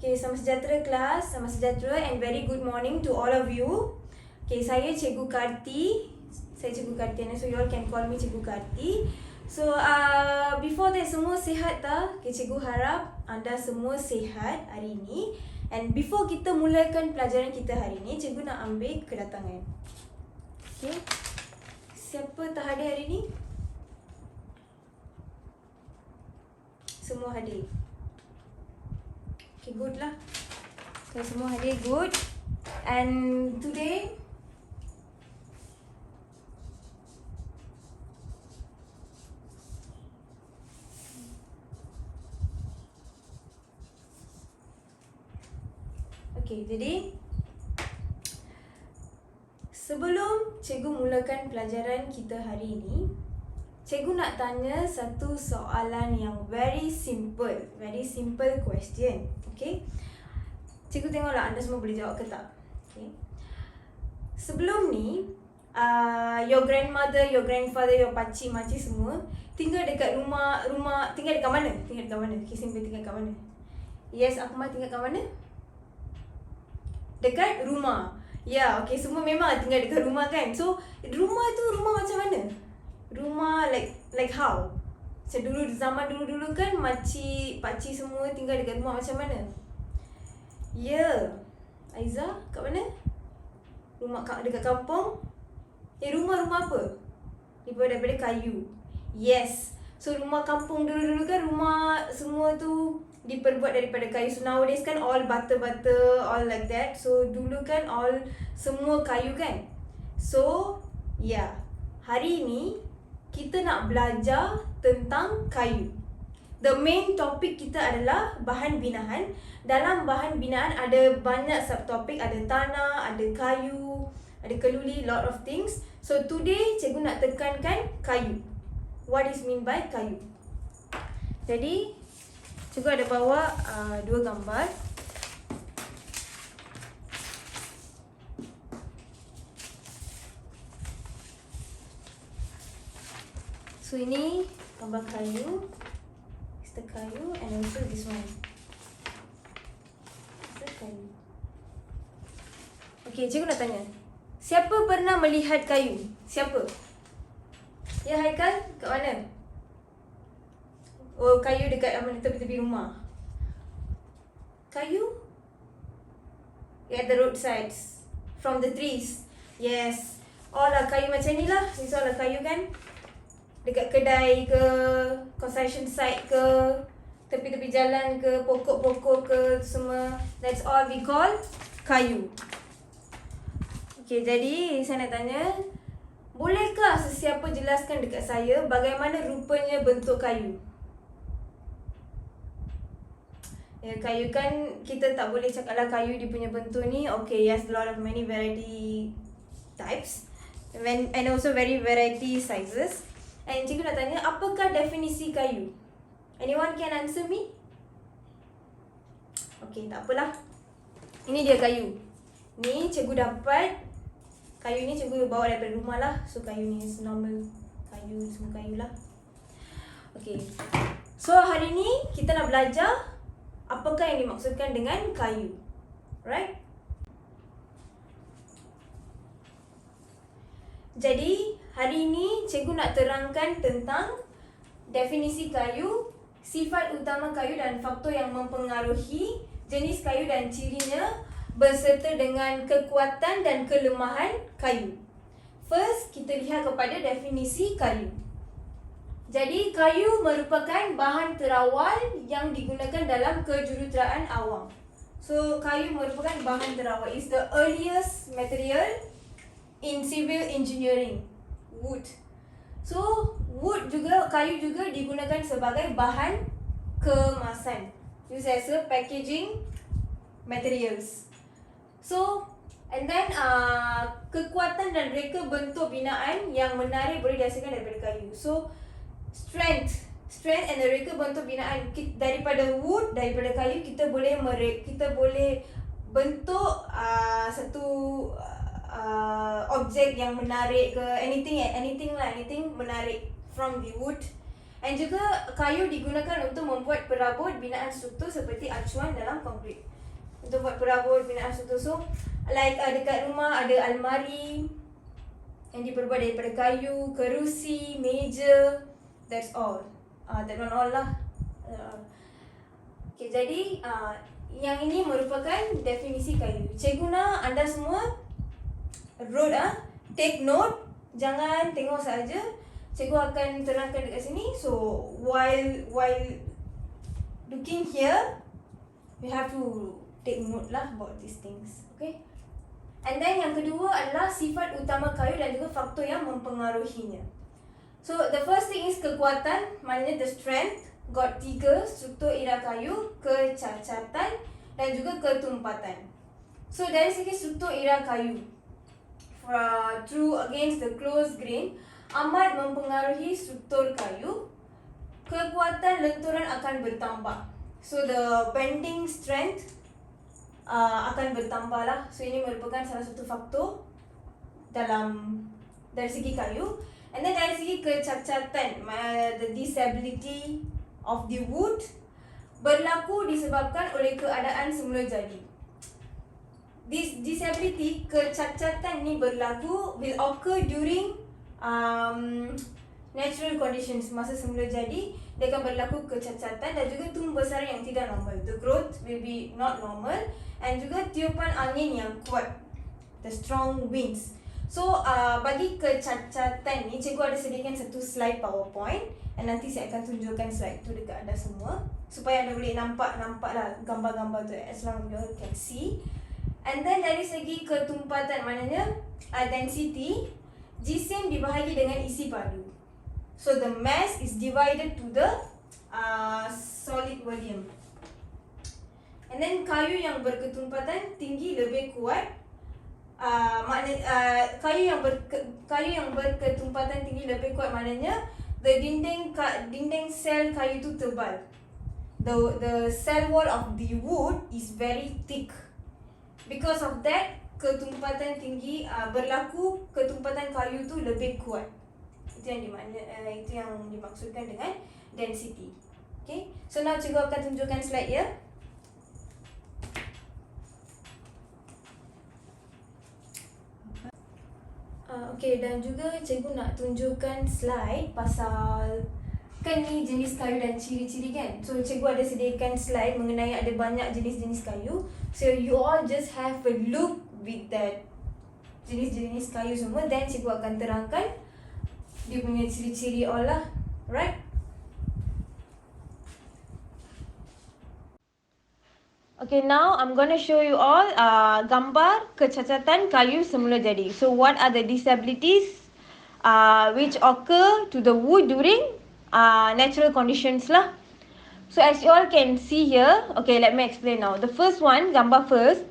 Okay, selamat sejahtera kelas, selamat sejahtera and very good morning to all of you. Okay, saya Cikgu Karti. Saya Cikgu Karti, so you all can call me Cikgu Karti. So, before that, semua sihat tak? Okay, Cikgu harap anda semua sihat hari ini. And before kita mulakan pelajaran kita hari ini, Cikgu nak ambil kedatangan. Okay, siapa tak hadir hari ini? Semua hadir. Okay, good lah. So, semua hadir, good. And today, okay, jadi sebelum Cikgu mulakan pelajaran kita hari ini, Cikgu nak tanya satu soalan yang very simple question. Okay, Cikgu tengoklah anda semua boleh jawab ke tak. Okay, sebelum ni your grandmother, your grandfather, your pakcik, makcik semua tinggal dekat rumah tinggal dekat mana? Tinggal dekat mana? Okay, simple, tinggal dekat mana? Yes, Akmal tinggal dekat mana? Dekat rumah. Ya, okay, semua memang tinggal dekat rumah kan. So, rumah tu rumah macam mana? Rumah like how? Macam dulu, zaman dulu kan makcik, pakcik semua tinggal dekat rumah macam mana? Ya. Aiza, kat mana? Rumah dekat kampung? Rumah apa? Daripada kayu. Yes. So, rumah kampung dulu kan rumah semua tu diperbuat daripada kayu. So, nowadays kan all bata, all like that. So, dulu kan all semua kayu kan. So, yeah. Hari ni kita nak belajar tentang kayu. The main topic kita adalah bahan binaan. Dalam bahan binaan ada banyak subtopik, ada tanah, ada kayu, ada keluli, lot of things. So today cikgu nak tekankan kayu. What is mean by kayu? Jadi cikgu ada bawa dua gambar. So ini gambar kayu, it's the kayu, and also this one. It's the kayu. Okay, cikgu nak tanya, siapa pernah melihat kayu? Siapa? Ya, Haikal, kat mana? Oh, kayu dekat mana? Tepi-tepi rumah. Kayu? At the roadsides, from the trees. Yes, all lah kayu macam ni lah. This all lah kayu kan? Dekat kedai ke, construction site ke, tepi-tepi jalan ke, pokok-pokok ke, semua. That's all we call kayu. Okay, jadi saya nak tanya, bolehkah sesiapa jelaskan dekat saya bagaimana rupanya bentuk kayu? Ya, kayu kan kita tak boleh cakap lah kayu dia punya bentuk ni. Okay, yes, a lot of many variety types and also very variety sizes. And cikgu nak tanya, apakah definisi kayu? Anyone can answer me? Okay, tak apalah. Ini dia kayu. Ni cikgu dapat. Kayu ni cikgu bawa daripada rumah lah. So kayu ni is normal kayu, semua kayu lah. Okay. So hari ni kita nak belajar apakah yang dimaksudkan dengan kayu. Right? Jadi hari ini cikgu nak terangkan tentang definisi kayu, sifat utama kayu dan faktor yang mempengaruhi jenis kayu dan cirinya berserta dengan kekuatan dan kelemahan kayu. First, kita lihat kepada definisi kayu. Jadi kayu merupakan bahan terawal yang digunakan dalam kejuruteraan awam. So kayu merupakan bahan terawal. It's the earliest material in civil engineering, wood. So wood juga, kayu juga digunakan sebagai bahan kemasan, used as a packaging materials. So and then kekuatan dan reka bentuk binaan yang menarik boleh dihasilkan daripada kayu. So strength and reka bentuk binaan daripada wood, daripada kayu kita boleh bentuk satu objek yang menarik ke, anything menarik from the wood. And juga kayu digunakan untuk membuat perabot binaan struktur seperti acuan dalam konkrit. untuk buat perabot binaan struktur. So like dekat rumah ada almari yang diperbuat daripada kayu, kerusi, meja, that's all. That one all lah. Okay, jadi yang ini merupakan definisi kayu. Cikgu nak anda semua take note, jangan tengok saja. Cikgu akan terangkan dekat sini. So while looking here, we have to take note lah about these things. Okay. And then yang kedua adalah sifat utama kayu dan juga faktor yang mempengaruhinya. So the first thing is kekuatan, maknanya the strength. Got 3, struktur ira kayu, kecacatan dan juga ketumpatan. So dari segi struktur ira kayu, through against the close grain, amat mempengaruhi struktur kayu. Kekuatan lenturan akan bertambah. So the bending strength akan bertambah lah. So ini merupakan salah satu faktor dari segi kayu. And then dari segi kecacatan, the disability of the wood berlaku disebabkan oleh keadaan semula jadi. This disability, kecacatan ni berlaku, will occur during natural conditions, masa semula jadi. Dia akan berlaku kecacatan dan juga tumbuh besar yang tidak normal. The growth will be not normal. And juga tiupan angin yang kuat, the strong winds. So bagi kecacatan ni, cikgu ada sediakan satu slide PowerPoint. Dan nanti saya akan tunjukkan slide tu dekat anda semua supaya anda boleh nampak lah gambar-gambar tu, as long as you all can see. And then dari segi ketumpatan, maknanya density, jisim dibahagi dengan isi padu. So the mass is divided to the solid volume. And then kayu yang berketumpatan tinggi lebih kuat. Kayu yang berketumpatan tinggi lebih kuat, maknanya the dinding sel kayu tu tebal. The cell wall of the wood is very thick. Because of that, ketumpatan tinggi berlaku, ketumpatan kayu tu lebih kuat. Itu yang dimaksudkan dengan density. Okay, so now cikgu akan tunjukkan slide ya. Okay, dan juga cikgu nak tunjukkan slide pasal kan ni jenis kayu dan ciri-ciri kan. So cikgu ada sediakan slide mengenai ada banyak jenis-jenis kayu. So you all just have a look with that jenis-jenis kayu semua. Then cikgu akan terangkan dia punya ciri-ciri all lah. Right? Okay, now I'm going to show you all gambar kecacatan kayu semula jadi. So what are the disabilities which occur to the wood during natural conditions lah. So as you all can see here, okay, let me explain now. The first one, gambar first.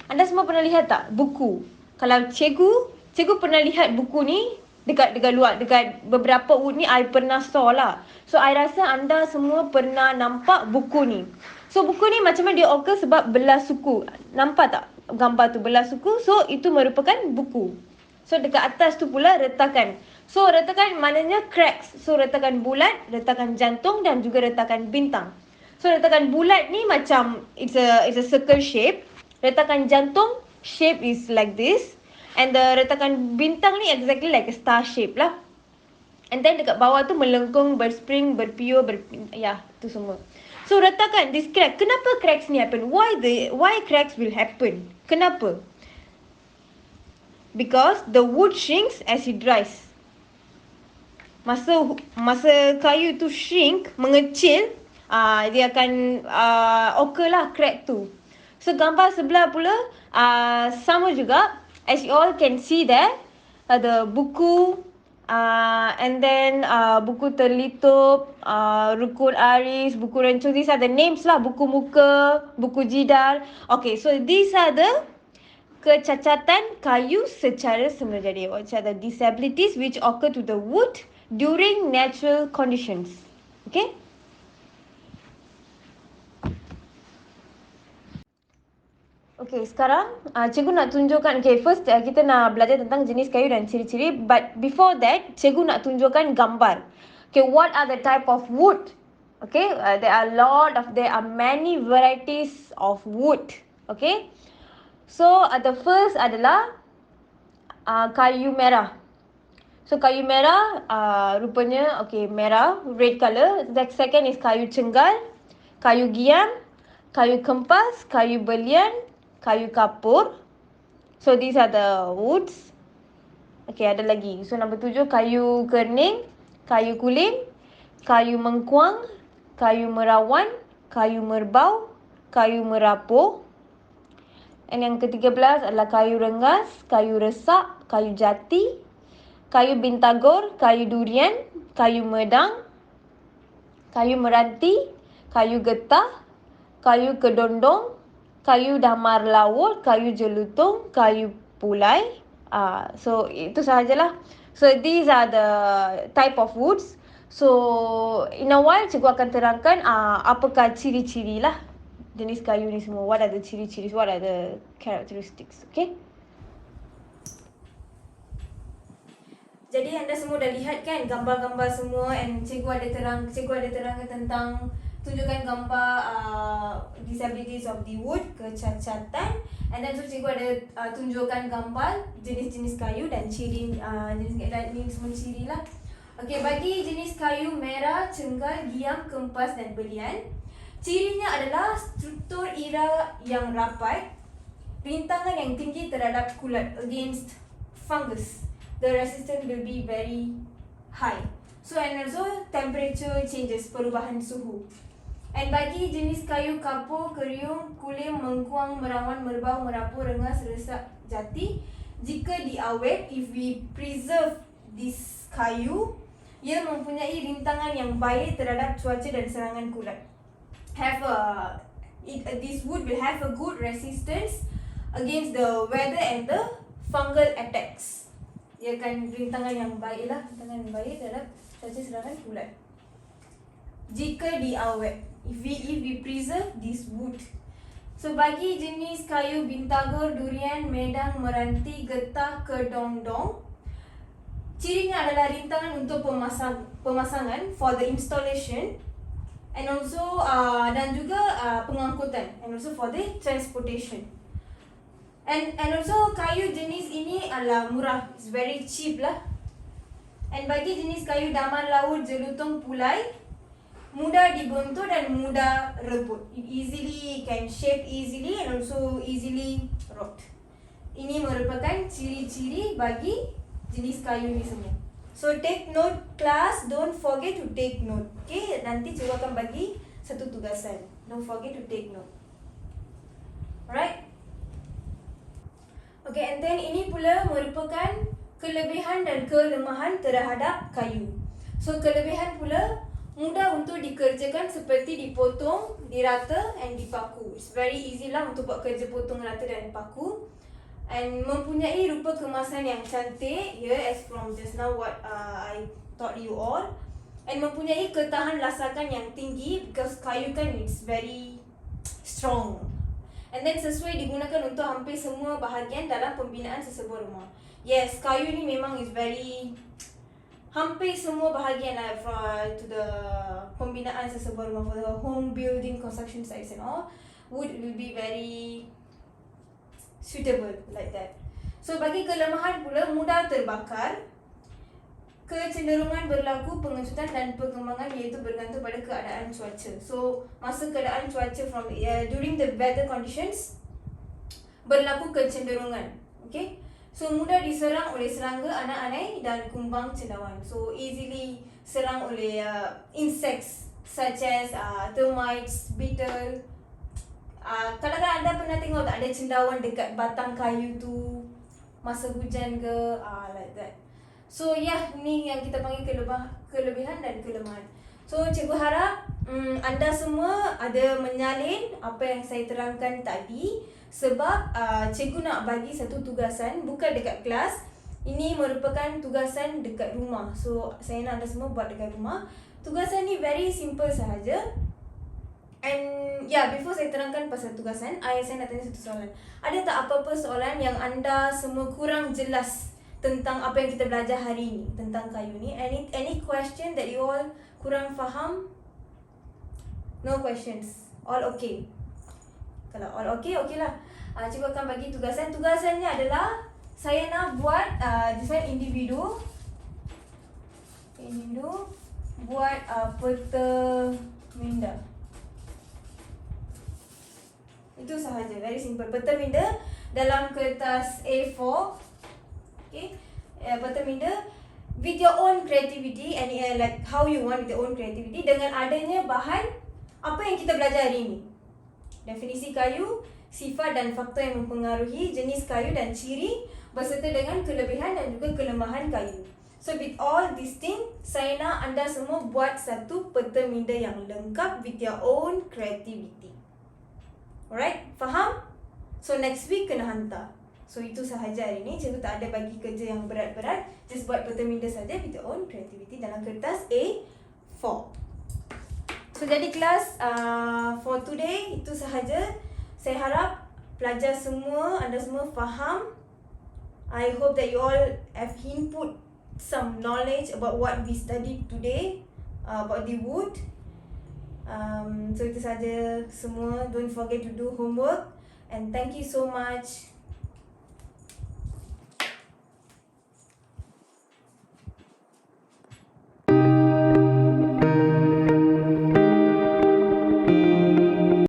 Anda semua pernah lihat tak buku? Kalau cikgu pernah lihat buku ni dekat luar, dekat beberapa wood ni I pernah saw lah. So I rasa anda semua pernah nampak buku ni. So buku ni macam mana dia occur sebab belah suku. Nampak tak gambar tu belah suku? So itu merupakan buku. So dekat atas tu pula retakan. So retakan maknanya cracks. So retakan bulat, retakan jantung dan juga retakan bintang. So retakan bulat ni macam it's a circle shape. Retakan jantung shape is like this. And the retakan bintang ni exactly like a star shape lah. And then dekat bawah tu melengkung, berspring, berpiur, tu semua. So retakan this crack. Kenapa cracks ni happen? Why cracks will happen? Kenapa? Because the wood shrinks as it dries. Masa kayu tu shrink, mengecil, dia akan occur lah crack tu. So gambar sebelah pula sama juga. As you all can see there, ada buku, and then buku terlitup, rukun aris, buku rencung. These are the names lah. Buku muka, buku jidar. Okay, so these are the kecacatan kayu secara semula jadi. Which are the disabilities which occur to the wood during natural conditions. Okay? Okay, sekarang cikgu nak tunjukkan. Okay, first kita nak belajar tentang jenis kayu dan ciri-ciri. But before that, cikgu nak tunjukkan gambar. Okay, what are the type of wood? Okay, there are many varieties of wood. Okay. So the first adalah kayu merah. So kayu merah rupanya okay merah, red colour. The second is kayu cenggal, kayu giam, kayu kempas, kayu belian, kayu kapur. So these are the woods. Okay, ada lagi. So nombor 7 kayu kening, kayu kuling, kayu mengkuang, kayu merawan, kayu merbau, kayu merapuh. And yang ke-13 adalah kayu rengas, kayu resak, kayu jati, kayu bintagor, kayu durian, kayu medang, kayu meranti, kayu getah, kayu kedondong, kayu damar laut, kayu jelutung, kayu pulai. So itu sahajalah. So these are the type of woods. So in a while cikgu akan terangkan apakah ciri-ciri lah jenis kayu ni semua. What are the ciri-ciri? What are the characteristics? Okay? Jadi anda semua dah lihat kan gambar-gambar semua, and cikgu ada terangkan tentang tunjukkan gambar disabilities of the wood, kecacatan, and then so cikgu ada tunjukkan gambar jenis-jenis kayu dan ciri jenis dan ini semua ciri lah. Okey, bagi jenis kayu merah, cenggal, giam, kempas dan belian, cirinya adalah struktur ira yang rapat, rintangan yang tinggi terhadap kulat against fungus. The resistance will be very high. So and also temperature changes, perubahan suhu. And bagi jenis kayu kapur, keriung, kulim, mengkuang, merawan, merbau, merapuh, rengas, resak, jati, jika diawet, if we preserve this kayu, ia mempunyai rintangan yang baik terhadap cuaca dan serangan kulat. This wood will have a good resistance against the weather and the fungal attacks. Ia akan rintangan yang baik lah, rintangan yang baik terhadap cuaca serangan kulat. Jika diawet, if we preserve this wood. So bagi jenis kayu bintagor, durian, medang, meranti, getah, kedondong, cirinya adalah rintangan untuk pemasangan for the installation, and also dan juga pengangkutan, and also for the transportation. And also kayu jenis ini adalah murah, it's very cheap lah. And bagi jenis kayu damar laut, jelutung, pulai, mudah dibontur dan mudah rebut. It easily can shape easily and also easily rot. Ini merupakan ciri-ciri bagi jenis kayu ini semua. So take note class, don't forget to take note. Okay, nanti cikgu akan bagi satu tugasan. Don't forget to take note. Alright. Okay, and then ini pula merupakan kelebihan dan kelemahan terhadap kayu. So kelebihan pula mudah untuk dikerjakan seperti dipotong, dirata and dipaku. It's very easy lah untuk buat kerja potong, rata dan paku. And mempunyai rupa kemasan yang cantik, as from just now what I taught you all. And mempunyai ketahan lasakan yang tinggi because kayu kan it's very strong. And then sesuai digunakan untuk hampir semua bahagian dalam pembinaan sesebuah rumah. Yes, kayu ni memang is very hampir semua bahagian lah to the pembinaan sesebuah rumah, for the home building construction sites and all, wood will be very suitable like that. So bagi kelemahan pula, mudah terbakar, kecenderungan berlaku pengecutan dan perkembangan iaitu bergantung pada keadaan cuaca. So masa keadaan cuaca from during the weather conditions berlaku kecenderungan. Okay, so mudah diserang oleh serangga, anak anai dan kumbang cendawan. So easily serang oleh insects such as termites, beetle. Kadang-kadang anda pernah tengok tak ada cendawan dekat batang kayu tu masa hujan ke, like that. So ni yang kita panggil kelebihan dan kelemahan. So cikgu harap anda semua ada menyalin apa yang saya terangkan tadi, sebab cikgu nak bagi satu tugasan bukan dekat kelas. Ini merupakan tugasan dekat rumah. So saya nak anda semua buat dekat rumah. Tugasan ni very simple sahaja. And before saya terangkan pasal tugasan, saya nak tanya satu soalan. Ada tak apa-apa soalan yang anda semua kurang jelas tentang apa yang kita belajar hari ini tentang kayu ni? Any question that you all kurang faham? No questions. All okay. Kalau all okay, okay lah. Cikgu akan bagi tugasan. Tugasannya adalah saya nak buat this one individu buat peta minda. Itu sahaja, very simple. Peta minda dalam kertas A4. Okay, peta minda with your own creativity and like how you want with your own creativity dengan adanya bahan apa yang kita belajar hari ini. Definisi kayu, sifat dan faktor yang mempengaruhi jenis kayu dan ciri berserta dengan kelebihan dan juga kelemahan kayu. So with all these things, saya nak anda semua buat satu peta minda yang lengkap with your own creativity. Alright? Faham? So next week kena hantar. So itu sahaja hari ni. Cikgu tak ada bagi kerja yang berat-berat. Just buat peta minda saja with your own creativity dalam kertas A4. So jadi kelas for today itu sahaja. Saya harap pelajar semua, anda semua faham. I hope that you all have input some knowledge about what we studied today about the wood. So itu sahaja semua. Don't forget to do homework and thank you so much.